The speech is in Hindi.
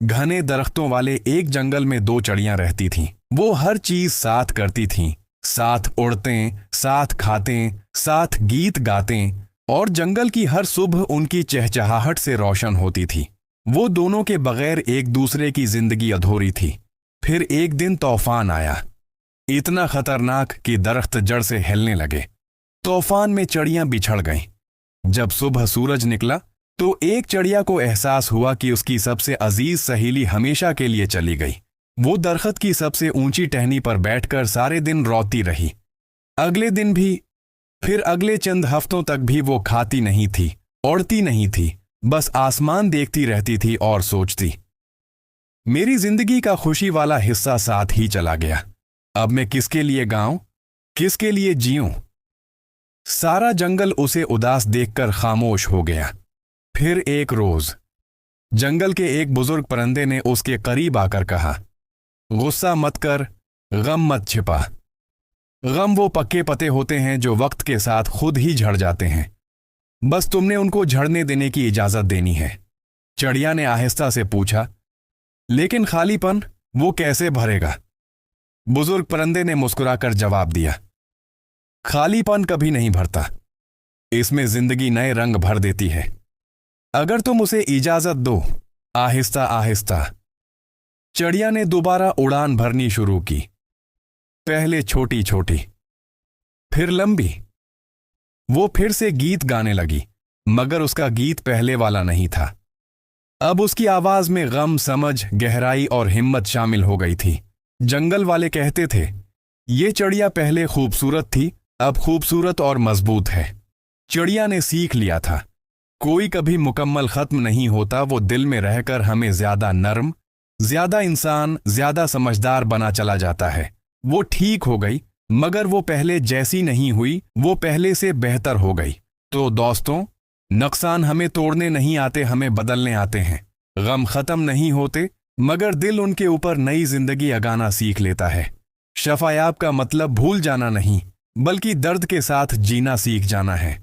घने दरख्तों वाले एक जंगल में दो चिड़ियां रहती थीं। वो हर चीज साथ करती थीं, साथ उड़तें, साथ खातें, साथ गीत गातें, और जंगल की हर सुबह उनकी चहचहाहट से रोशन होती थी। वो दोनों के बगैर एक दूसरे की जिंदगी अधूरी थी। फिर एक दिन तूफान आया, इतना खतरनाक कि दरख्त जड़ से हिलने लगे। तूफान में चिड़ियां बिछड़ गईं। जब सुबह सूरज निकला तो एक चिड़िया को एहसास हुआ कि उसकी सबसे अजीज सहेली हमेशा के लिए चली गई। वो दरख्त की सबसे ऊंची टहनी पर बैठकर सारे दिन रोती रही। अगले दिन भी, फिर अगले चंद हफ्तों तक भी वो खाती नहीं थी, उड़ती नहीं थी, बस आसमान देखती रहती थी और सोचती, मेरी जिंदगी का खुशी वाला हिस्सा साथ ही चला गया। अब मैं किसके लिए गाऊं, किसके लिए जीऊं? सारा जंगल उसे उदास देखकर खामोश हो गया। फिर एक रोज जंगल के एक बुजुर्ग परिंदे ने उसके करीब आकर कहा, गुस्सा मत कर, गम मत छिपा। गम वो पक्के पत्ते होते हैं जो वक्त के साथ खुद ही झड़ जाते हैं। बस तुमने उनको झड़ने देने की इजाजत देनी है। चिड़िया ने आहिस्ता से पूछा, लेकिन खालीपन वो कैसे भरेगा? बुजुर्ग परिंदे ने मुस्कुराकर जवाब दिया, खालीपन कभी नहीं भरता, इसमें जिंदगी नए रंग भर देती है, अगर तुम उसे इजाजत दो। आहिस्ता आहिस्ता चिड़िया ने दोबारा उड़ान भरनी शुरू की। पहले छोटी छोटी, फिर लंबी। वो फिर से गीत गाने लगी, मगर उसका गीत पहले वाला नहीं था। अब उसकी आवाज में गम, समझ, गहराई और हिम्मत शामिल हो गई थी। जंगल वाले कहते थे, ये चिड़िया पहले खूबसूरत थी, अब खूबसूरत और मजबूत है। चिड़िया ने सीख लिया था, कोई कभी मुकम्मल खत्म नहीं होता। वो दिल में रहकर हमें ज्यादा नर्म, ज्यादा इंसान, ज्यादा समझदार बना चला जाता है। वो ठीक हो गई, मगर वो पहले जैसी नहीं हुई, वो पहले से बेहतर हो गई। तो दोस्तों, नुकसान हमें तोड़ने नहीं आते, हमें बदलने आते हैं। गम खत्म नहीं होते, मगर दिल उनके ऊपर नई जिंदगी अगाना सीख लेता है। शफायाब का मतलब भूल जाना नहीं, बल्कि दर्द के साथ जीना सीख जाना है।